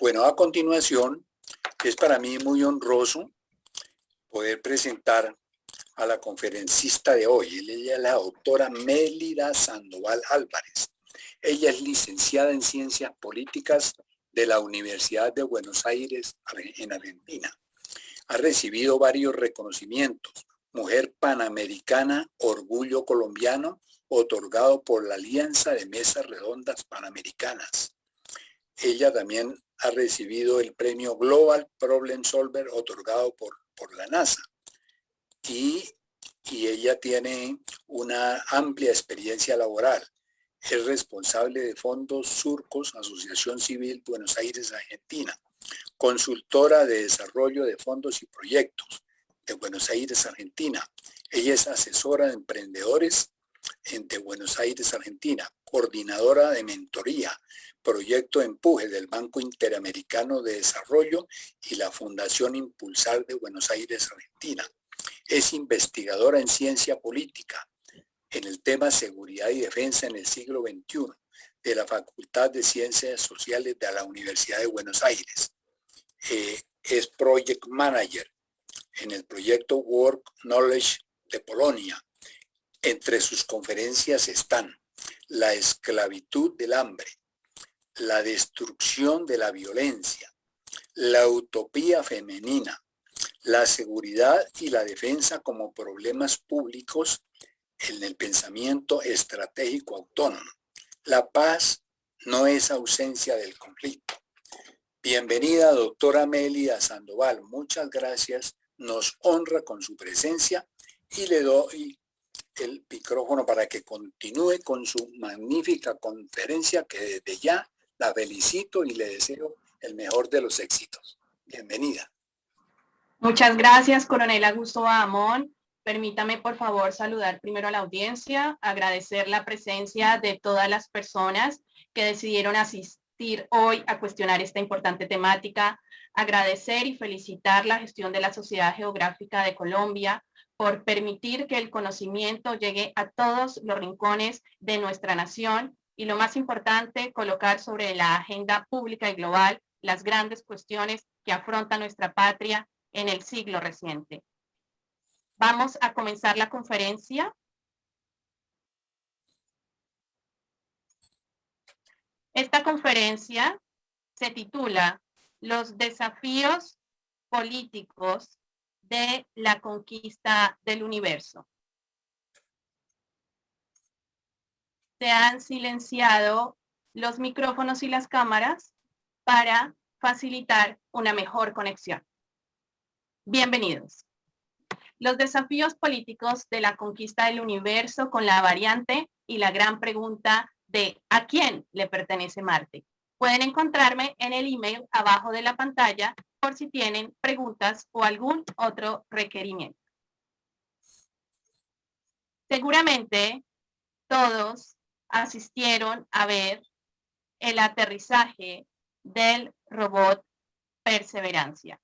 Bueno, a continuación, es para mí muy honroso poder presentar a la conferencista de hoy. Ella es la doctora Mélida Sandoval Álvarez. Ella es licenciada en Ciencias Políticas de la Universidad de Buenos Aires, en Argentina. Ha recibido varios reconocimientos. Mujer Panamericana, Orgullo Colombiano, otorgado por la Alianza de Mesas Redondas Panamericanas. Ella también ha recibido el premio Global Problem Solver otorgado por la NASA. Y ella tiene una amplia experiencia laboral. Es responsable de Fondos Surcos, Asociación Civil Buenos Aires, Argentina. Consultora de Desarrollo de Fondos y Proyectos de Buenos Aires, Argentina. Ella es asesora de emprendedores de Buenos Aires, Argentina. Coordinadora de mentoría, Proyecto Empuje del Banco Interamericano de Desarrollo y la Fundación Impulsar de Buenos Aires, Argentina. Es investigadora en ciencia política en el tema seguridad y defensa en el siglo XXI de la Facultad de Ciencias Sociales de la Universidad de Buenos Aires. Es Project Manager en el proyecto World Knowledge de Polonia. Entre sus conferencias están la esclavitud del hambre, la destrucción de la violencia, la utopía femenina, la seguridad y la defensa como problemas públicos en el pensamiento estratégico autónomo. La paz no es ausencia del conflicto. Bienvenida, doctora Mélida Sandoval. Muchas gracias. Nos honra con su presencia y le doy el micrófono para que continúe con su magnífica conferencia, que desde ya la felicito y le deseo el mejor de los éxitos. Bienvenida. Muchas gracias, coronel Augusto Bahamón. Permítame, por favor, saludar primero a la audiencia, agradecer la presencia de todas las personas que decidieron asistir hoy a cuestionar esta importante temática, agradecer y felicitar la gestión de la Sociedad Geográfica de Colombia por permitir que el conocimiento llegue a todos los rincones de nuestra nación y, lo más importante, colocar sobre la agenda pública y global las grandes cuestiones que afronta nuestra patria en el siglo reciente. Vamos a comenzar la conferencia. Esta conferencia se titula Los desafíos políticos de la conquista del universo. Se han silenciado los micrófonos y las cámaras para facilitar una mejor conexión. Bienvenidos. Los desafíos políticos de la conquista del universo con la variante y la gran pregunta de ¿a quién le pertenece Marte? Pueden encontrarme en el email abajo de la pantalla por si tienen preguntas o algún otro requerimiento. Seguramente todos asistieron a ver el aterrizaje del robot Perseverancia,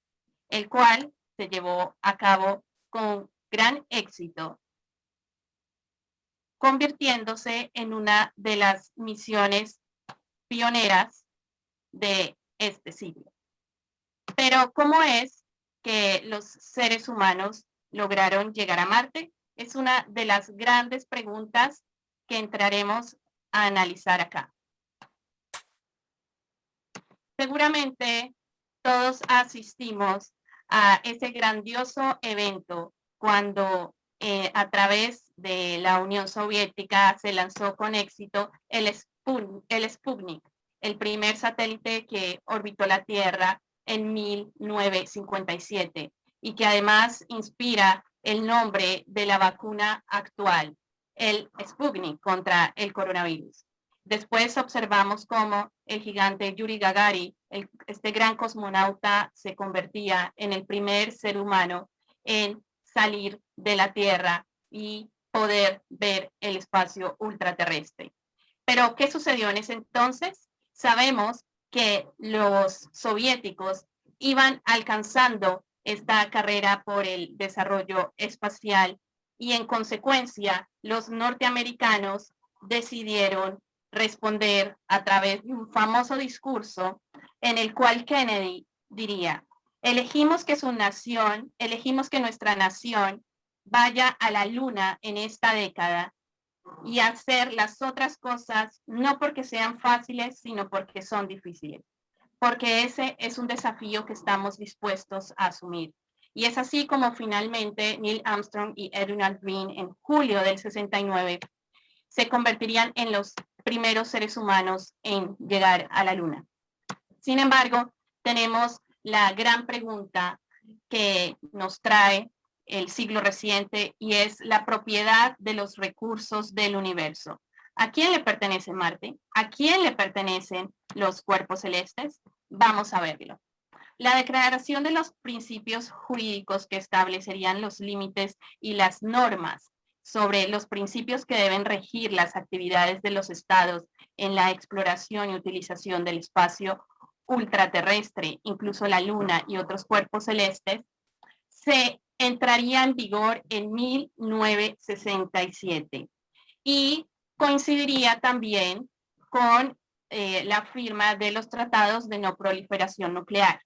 el cual se llevó a cabo con gran éxito, convirtiéndose en una de las misiones pioneras de este siglo. Pero, ¿cómo es que los seres humanos lograron llegar a Marte? Es una de las grandes preguntas que entraremos a analizar acá. Seguramente todos asistimos a ese grandioso evento cuando a través de la Unión Soviética se lanzó con éxito el Sputnik, el primer satélite que orbitó la Tierra en 1957 y que además inspira el nombre de la vacuna actual, el Sputnik contra el coronavirus. Después observamos cómo el gigante Yuri Gagarin, este gran cosmonauta, se convertía en el primer ser humano en salir de la Tierra y poder ver el espacio ultraterrestre. Pero, ¿qué sucedió en ese entonces? Sabemos que los soviéticos iban alcanzando esta carrera por el desarrollo espacial y, en consecuencia, los norteamericanos decidieron responder a través de un famoso discurso en el cual Kennedy diría, elegimos que nuestra nación vaya a la luna en esta década y hacer las otras cosas no porque sean fáciles, sino porque son difíciles. Porque ese es un desafío que estamos dispuestos a asumir. Y es así como finalmente Neil Armstrong y Edwin Aldrin en julio del 69 se convertirían en los primeros seres humanos en llegar a la luna. Sin embargo, tenemos la gran pregunta que nos trae el siglo reciente y es la propiedad de los recursos del universo. ¿A quién le pertenece Marte? ¿A quién le pertenecen los cuerpos celestes? Vamos a verlo. La declaración de los principios jurídicos que establecerían los límites y las normas sobre los principios que deben regir las actividades de los estados en la exploración y utilización del espacio ultraterrestre, incluso la Luna y otros cuerpos celestes, se entraría en vigor en 1967 y coincidiría también con la firma de los tratados de no proliferación nuclear,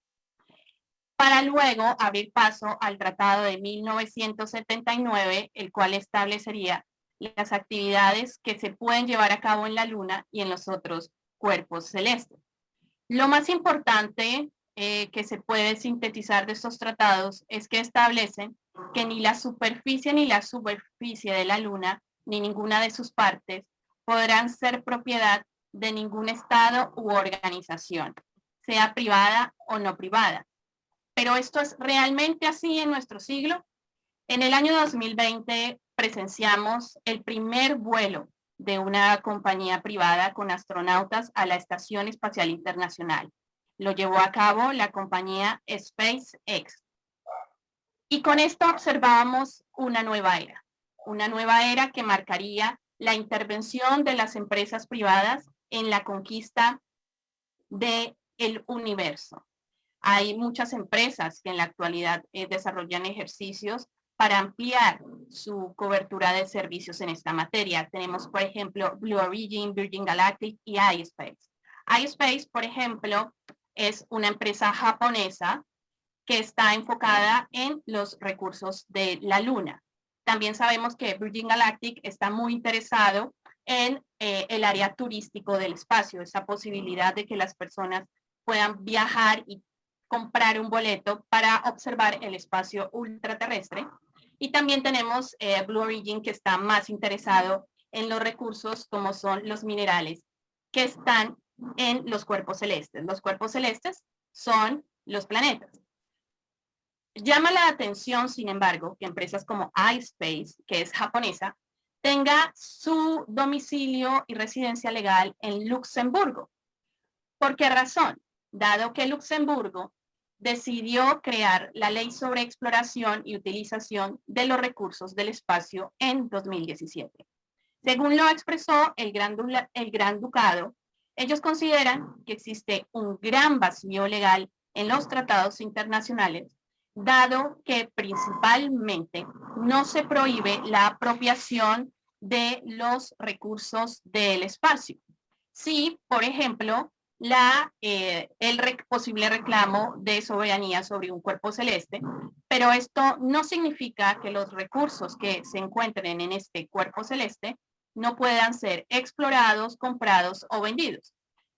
para luego abrir paso al tratado de 1979, el cual establecería las actividades que se pueden llevar a cabo en la Luna y en los otros cuerpos celestes. Lo más importante que se puede sintetizar de estos tratados es que establecen que ni la superficie de la Luna, ni ninguna de sus partes, podrán ser propiedad de ningún estado u organización, sea privada o no privada. Pero esto es realmente así en nuestro siglo. En el año 2020 presenciamos el primer vuelo de una compañía privada con astronautas a la Estación Espacial Internacional. Lo llevó a cabo la compañía SpaceX. Y con esto observábamos una nueva era que marcaría la intervención de las empresas privadas en la conquista del universo. Hay muchas empresas que en la actualidad desarrollan ejercicios para ampliar su cobertura de servicios en esta materia. Tenemos, por ejemplo, Blue Origin, Virgin Galactic y iSpace. iSpace, por ejemplo, es una empresa japonesa que está enfocada en los recursos de la Luna. También sabemos que Virgin Galactic está muy interesado en el área turístico del espacio, esa posibilidad de que las personas puedan viajar y comprar un boleto para observar el espacio ultraterrestre. Y también tenemos Blue Origin, que está más interesado en los recursos como son los minerales que están en los cuerpos celestes. Los cuerpos celestes son los planetas. Llama la atención, sin embargo, que empresas como iSpace, que es japonesa, tenga su domicilio y residencia legal en Luxemburgo. ¿Por qué razón? Dado que Luxemburgo decidió crear la Ley sobre Exploración y Utilización de los Recursos del Espacio en 2017. Según lo expresó el Gran Ducado, ellos consideran que existe un gran vacío legal en los tratados internacionales, dado que principalmente no se prohíbe la apropiación de los recursos del espacio. Sí, por ejemplo, el posible reclamo de soberanía sobre un cuerpo celeste, pero esto no significa que los recursos que se encuentren en este cuerpo celeste no puedan ser explorados, comprados o vendidos.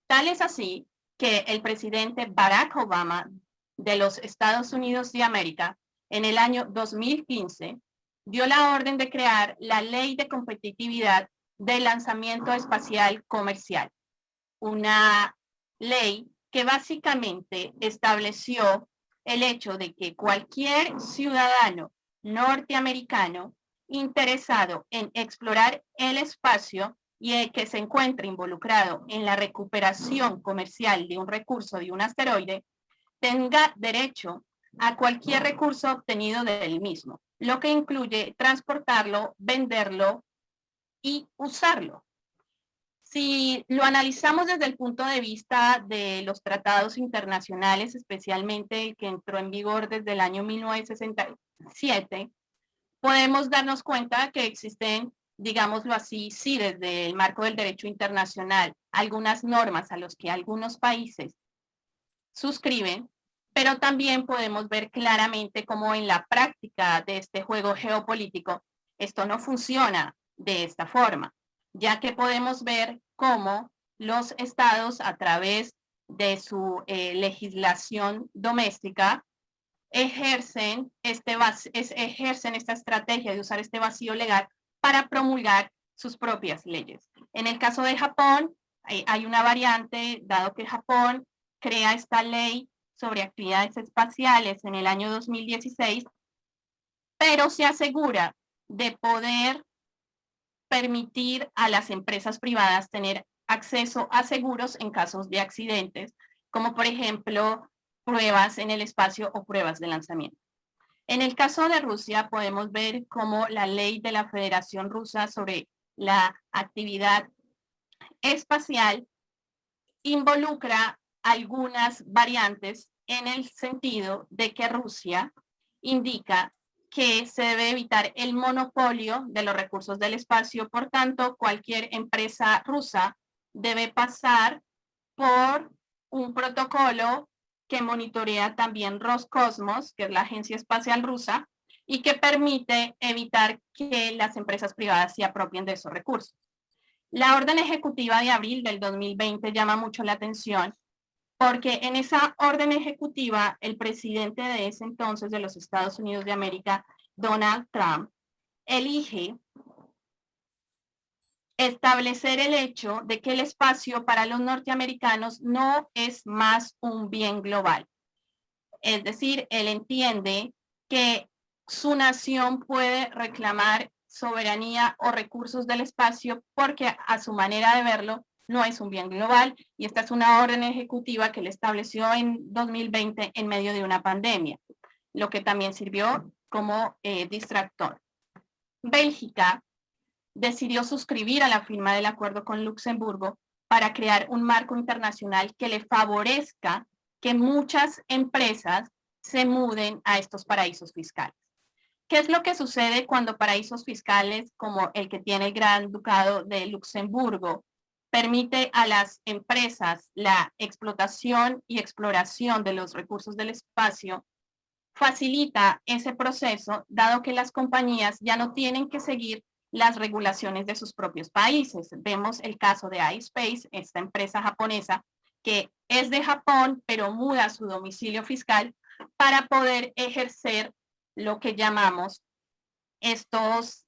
Tal es así que el presidente Barack Obama de los Estados Unidos de América en el año 2015 dio la orden de crear la Ley de Competitividad del Lanzamiento Espacial Comercial, una ley que básicamente estableció el hecho de que cualquier ciudadano norteamericano interesado en explorar el espacio y que se encuentre involucrado en la recuperación comercial de un recurso de un asteroide, tenga derecho a cualquier recurso obtenido del mismo, lo que incluye transportarlo, venderlo y usarlo. Si lo analizamos desde el punto de vista de los tratados internacionales, especialmente el que entró en vigor desde el año 1967, podemos darnos cuenta que existen, digámoslo así, sí, desde el marco del derecho internacional, algunas normas a los que algunos países suscriben, pero también podemos ver claramente cómo en la práctica de este juego geopolítico esto no funciona de esta forma, ya que podemos ver cómo los estados a través de su legislación doméstica ejercen esta estrategia de usar este vacío legal para promulgar sus propias leyes. En el caso de Japón, hay una variante, dado que Japón crea esta ley sobre actividades espaciales en el año 2016, pero se asegura de poder permitir a las empresas privadas tener acceso a seguros en casos de accidentes, como por ejemplo pruebas en el espacio o pruebas de lanzamiento. En el caso de Rusia podemos ver cómo la ley de la Federación Rusa sobre la actividad espacial involucra algunas variantes en el sentido de que Rusia indica que se debe evitar el monopolio de los recursos del espacio, por tanto, cualquier empresa rusa debe pasar por un protocolo que monitorea también Roscosmos, que es la agencia espacial rusa, y que permite evitar que las empresas privadas se apropien de esos recursos. La orden ejecutiva de abril del 2020 llama mucho la atención porque en esa orden ejecutiva el presidente de ese entonces de los Estados Unidos de América, Donald Trump, elige establecer el hecho de que el espacio para los norteamericanos no es más un bien global. Es decir, él entiende que su nación puede reclamar soberanía o recursos del espacio porque a su manera de verlo no es un bien global, y esta es una orden ejecutiva que él estableció en 2020 en medio de una pandemia, lo que también sirvió como distractor. Bélgica decidió suscribir a la firma del acuerdo con Luxemburgo para crear un marco internacional que le favorezca que muchas empresas se muden a estos paraísos fiscales. ¿Qué es lo que sucede cuando paraísos fiscales como el que tiene el Gran Ducado de Luxemburgo permite a las empresas la explotación y exploración de los recursos del espacio? Facilita ese proceso, dado que las compañías ya no tienen que seguir las regulaciones de sus propios países. Vemos el caso de iSpace, esta empresa japonesa que es de Japón, pero muda su domicilio fiscal para poder ejercer lo que llamamos estas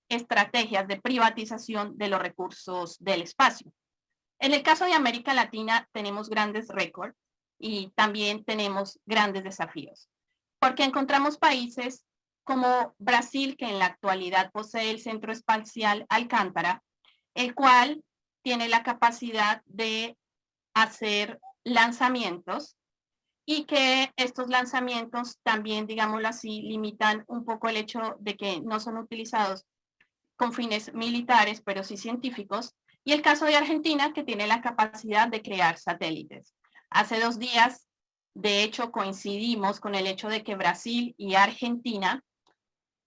estrategias de privatización de los recursos del espacio. En el caso de América Latina tenemos grandes récords y también tenemos grandes desafíos, porque encontramos países como Brasil, que en la actualidad posee el Centro Espacial Alcántara, el cual tiene la capacidad de hacer lanzamientos y que estos lanzamientos también, digámoslo así, limitan un poco el hecho de que no son utilizados con fines militares, pero sí científicos, y el caso de Argentina, que tiene la capacidad de crear satélites. Hace 2 días, de hecho, coincidimos con el hecho de que Brasil y Argentina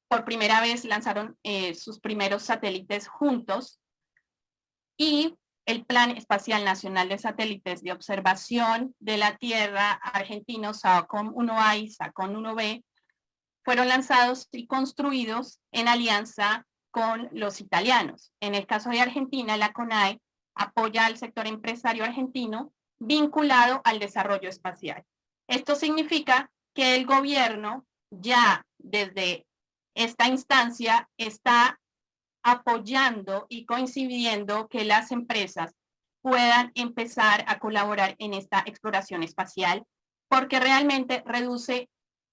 por primera vez lanzaron sus primeros satélites juntos, y el Plan Espacial Nacional de Satélites de Observación de la Tierra argentino SAOCOM-1A y SACOM-1B fueron lanzados y construidos en alianza con los italianos. En el caso de Argentina, la CONAE apoya al sector empresario argentino vinculado al desarrollo espacial. Esto significa que el gobierno ya desde esta instancia está apoyando y coincidiendo que las empresas puedan empezar a colaborar en esta exploración espacial, porque realmente reduce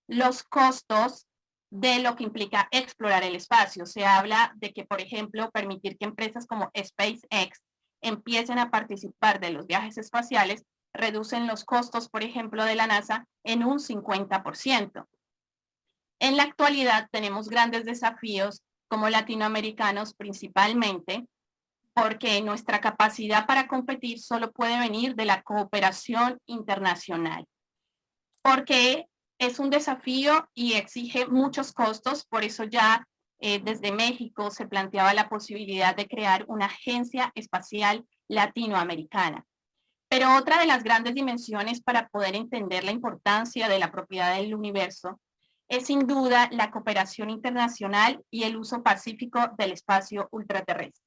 los costos de lo que implica explorar el espacio. Se habla de que, por ejemplo, permitir que empresas como SpaceX empiecen a participar de los viajes espaciales reducen los costos, por ejemplo, de la NASA en un 50%. En la actualidad tenemos grandes desafíos como latinoamericanos principalmente, porque nuestra capacidad para competir solo puede venir de la cooperación internacional, porque es un desafío y exige muchos costos. Por eso ya desde México se planteaba la posibilidad de crear una agencia espacial latinoamericana. Pero otra de las grandes dimensiones para poder entender la importancia de la propiedad del universo es sin duda la cooperación internacional y el uso pacífico del espacio ultraterrestre.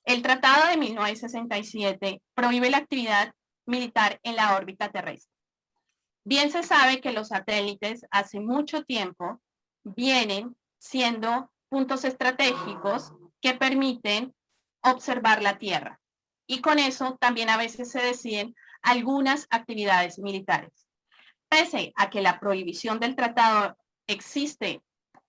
El Tratado de 1967 prohíbe la actividad militar en la órbita terrestre. Bien se sabe que los satélites hace mucho tiempo vienen siendo puntos estratégicos que permiten observar la Tierra. Y con eso también a veces se deciden algunas actividades militares. Pese a que la prohibición del tratado existe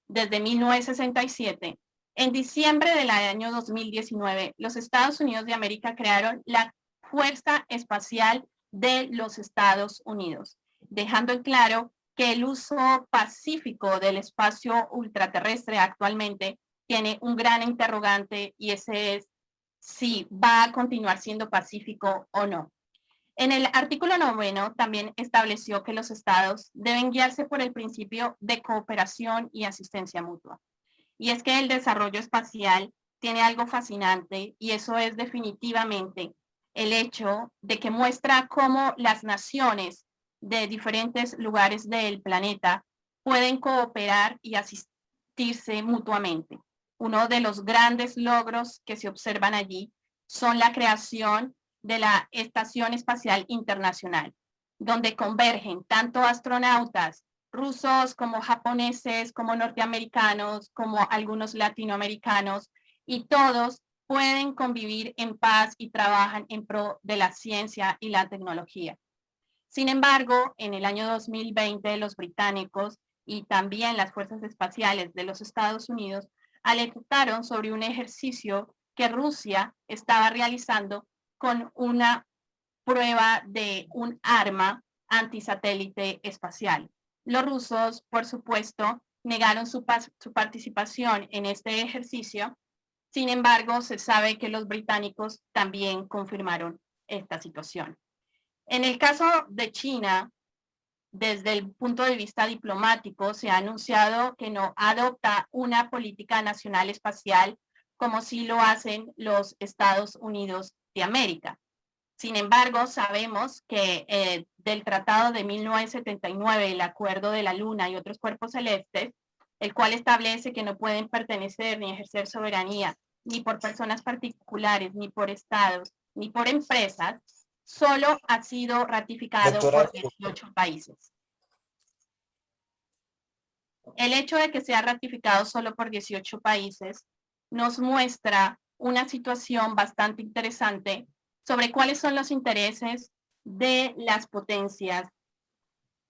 desde 1967, en diciembre del año 2019, los Estados Unidos de América crearon la Fuerza Espacial de los Estados Unidos, dejando en claro que el uso pacífico del espacio ultraterrestre actualmente tiene un gran interrogante, y ese es si va a continuar siendo pacífico o no. En el artículo 9 también estableció que los estados deben guiarse por el principio de cooperación y asistencia mutua. Y es que el desarrollo espacial tiene algo fascinante, y eso es definitivamente el hecho de que muestra cómo las naciones de diferentes lugares del planeta pueden cooperar y asistirse mutuamente. Uno de los grandes logros que se observan allí son la creación de la Estación Espacial Internacional, donde convergen tanto astronautas rusos como japoneses, como norteamericanos, como algunos latinoamericanos, y todos pueden convivir en paz y trabajan en pro de la ciencia y la tecnología. Sin embargo, en el año 2020, los británicos y también las fuerzas espaciales de los Estados Unidos alertaron sobre un ejercicio que Rusia estaba realizando con una prueba de un arma antisatélite espacial. Los rusos, por supuesto, negaron su participación en este ejercicio. Sin embargo, se sabe que los británicos también confirmaron esta situación. En el caso de China, desde el punto de vista diplomático, se ha anunciado que no adopta una política nacional espacial como sí lo hacen los Estados Unidos de América. Sin embargo, sabemos que del Tratado de 1979, el Acuerdo de la Luna y otros cuerpos celestes, el cual establece que no pueden pertenecer ni ejercer soberanía ni por personas particulares, ni por estados, ni por empresas, solo ha sido ratificado por 18 países. El hecho de que sea ratificado solo por 18 países nos muestra una situación bastante interesante sobre cuáles son los intereses de las potencias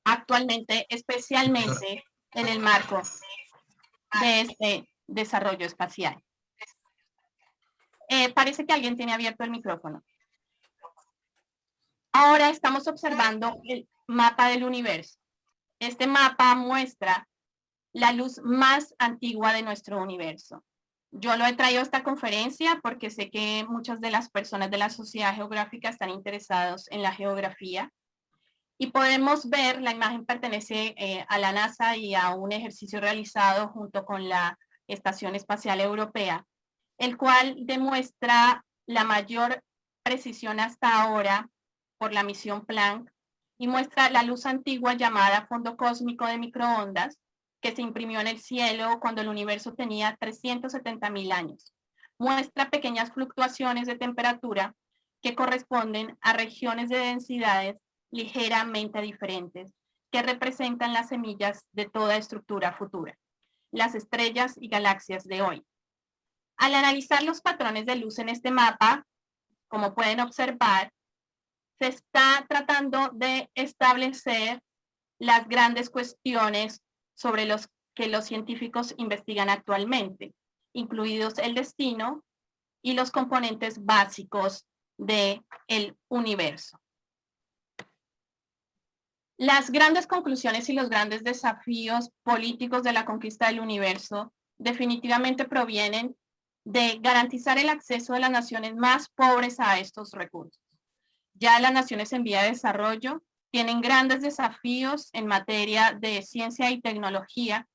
actualmente, especialmente en el marco de este desarrollo espacial. Parece que alguien tiene abierto el micrófono. Ahora estamos observando el mapa del universo. Este mapa muestra la luz más antigua de nuestro universo. Yo lo he traído a esta conferencia porque sé que muchas de las personas de la sociedad geográfica están interesados en la geografía, y podemos ver, la imagen pertenece a la NASA y a un ejercicio realizado junto con la Estación Espacial Europea, el cual demuestra la mayor precisión hasta ahora por la misión Planck, y muestra la luz antigua llamada fondo cósmico de microondas, que se imprimió en el cielo cuando el universo tenía 370.000 años. Muestra pequeñas fluctuaciones de temperatura que corresponden a regiones de densidades ligeramente diferentes, que representan las semillas de toda estructura futura, las estrellas y galaxias de hoy. Al analizar los patrones de luz en este mapa, como pueden observar, se está tratando de establecer las grandes cuestiones sobre los que los científicos investigan actualmente, incluidos el destino y los componentes básicos del universo. Las grandes conclusiones y los grandes desafíos políticos de la conquista del universo definitivamente provienen de garantizar el acceso de las naciones más pobres a estos recursos. Ya las naciones en vía de desarrollo tienen grandes desafíos en materia de ciencia y tecnología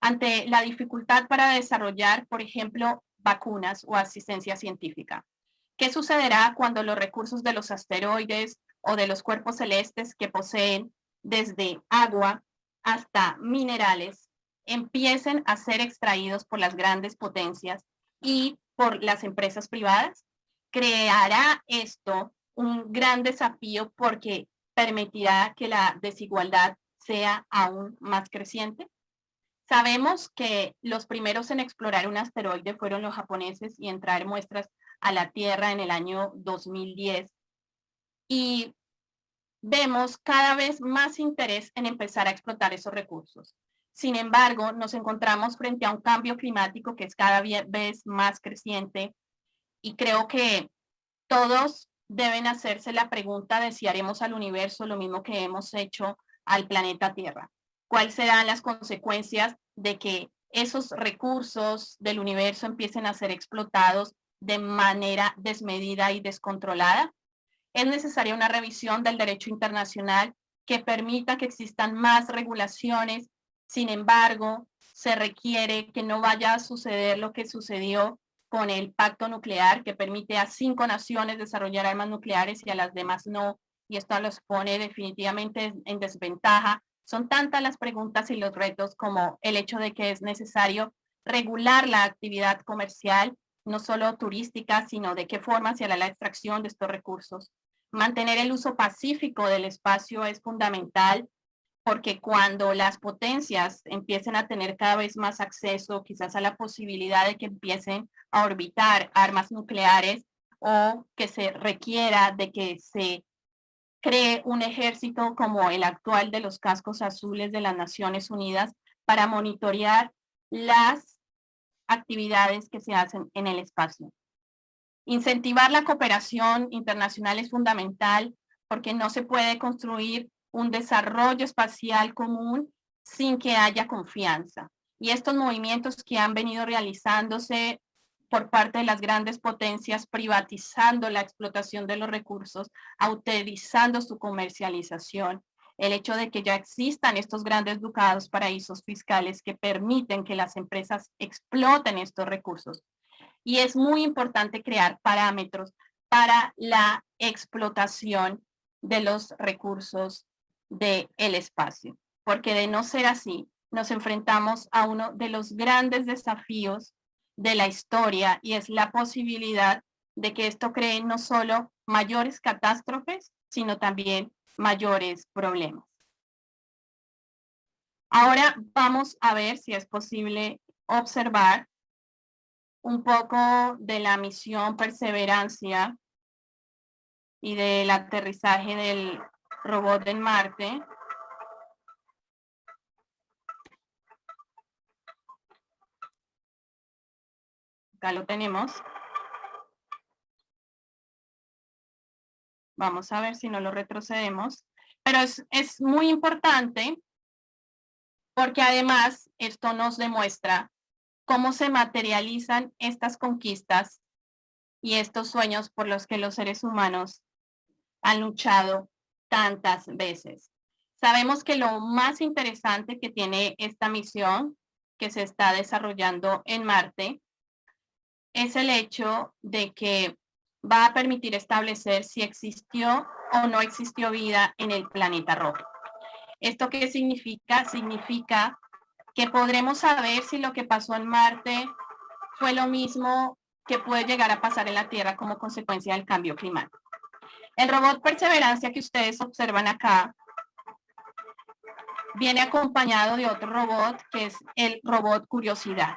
ante la dificultad para desarrollar, por ejemplo, vacunas o asistencia científica. ¿Qué sucederá cuando los recursos de los asteroides o de los cuerpos celestes que poseen desde agua hasta minerales empiecen a ser extraídos por las grandes potencias y por las empresas privadas? ¿Creará esto un gran desafío porque permitirá que la desigualdad sea aún más creciente? Sabemos que los primeros en explorar un asteroide fueron los japoneses y en traer muestras a la Tierra en el año 2010. Y vemos cada vez más interés en empezar a explotar esos recursos. Sin embargo, nos encontramos frente a un cambio climático que es cada vez más creciente y creo que todos deben hacerse la pregunta de si haremos al universo lo mismo que hemos hecho al planeta Tierra. ¿Cuáles serán las consecuencias de que esos recursos del universo empiecen a ser explotados de manera desmedida y descontrolada? Es necesaria una revisión del derecho internacional que permita que existan más regulaciones. Sin embargo, se requiere que no vaya a suceder lo que sucedió con el pacto nuclear, que permite a 5 naciones desarrollar armas nucleares y a las demás no, y esto los pone definitivamente en desventaja. Son tantas las preguntas y los retos como el hecho de que es necesario regular la actividad comercial, no solo turística, sino de qué forma se hará la extracción de estos recursos. Mantener el uso pacífico del espacio es fundamental, porque cuando las potencias empiecen a tener cada vez más acceso, quizás a la posibilidad de que empiecen a orbitar armas nucleares o que se requiera de que se cree un ejército como el actual de los cascos azules de las Naciones Unidas para monitorear las actividades que se hacen en el espacio. Incentivar la cooperación internacional es fundamental porque no se puede construir un desarrollo espacial común sin que haya confianza. Y estos movimientos que han venido realizándose por parte de las grandes potencias, privatizando la explotación de los recursos, autorizando su comercialización, el hecho de que ya existan estos grandes ducados, paraísos fiscales que permiten que las empresas exploten estos recursos. Y es muy importante crear parámetros para la explotación de los recursos del espacio, porque de no ser así, nos enfrentamos a uno de los grandes desafíos de la historia y es la posibilidad de que esto cree no solo mayores catástrofes, sino también mayores problemas. Ahora vamos a ver si es posible observar un poco de la misión Perseverancia y del aterrizaje del robot en Marte. Acá lo tenemos. Vamos a ver si no lo retrocedemos. Pero es muy importante porque además esto nos demuestra cómo se materializan estas conquistas y estos sueños por los que los seres humanos han luchado tantas veces. Sabemos que lo más interesante que tiene esta misión que se está desarrollando en Marte es el hecho de que va a permitir establecer si existió o no existió vida en el planeta rojo. ¿Esto qué significa? Significa que podremos saber si lo que pasó en Marte fue lo mismo que puede llegar a pasar en la Tierra como consecuencia del cambio climático. El robot Perseverancia que ustedes observan acá viene acompañado de otro robot que es el robot Curiosidad.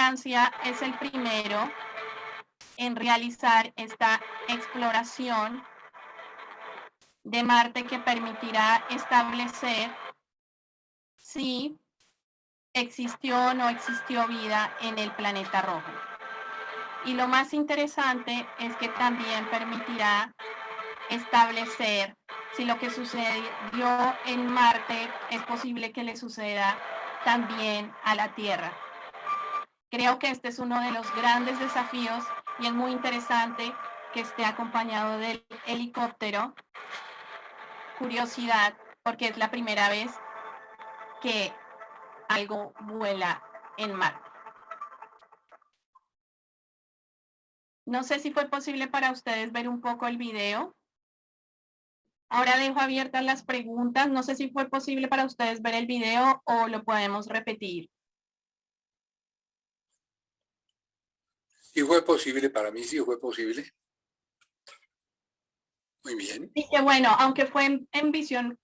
Francia es el primero en realizar esta exploración de Marte que permitirá establecer si existió o no existió vida en el planeta rojo. Y lo más interesante es que también permitirá establecer si lo que sucedió en Marte es posible que le suceda también a la Tierra. Creo que este es uno de los grandes desafíos y es muy interesante que esté acompañado del helicóptero Curiosidad, porque es la primera vez que algo vuela en Marte. No sé si fue posible para ustedes ver un poco el video. Ahora dejo abiertas las preguntas. No sé si fue posible para ustedes ver el video o lo podemos repetir. Sí fue posible, para mí sí fue posible. Muy bien. Y que bueno, aunque fue en visión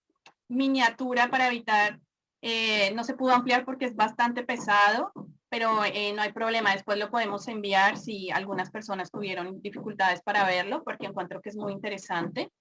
miniatura para evitar, no se pudo ampliar porque es bastante pesado, pero no hay problema, después lo podemos enviar si algunas personas tuvieron dificultades para verlo, porque encuentro que es muy interesante.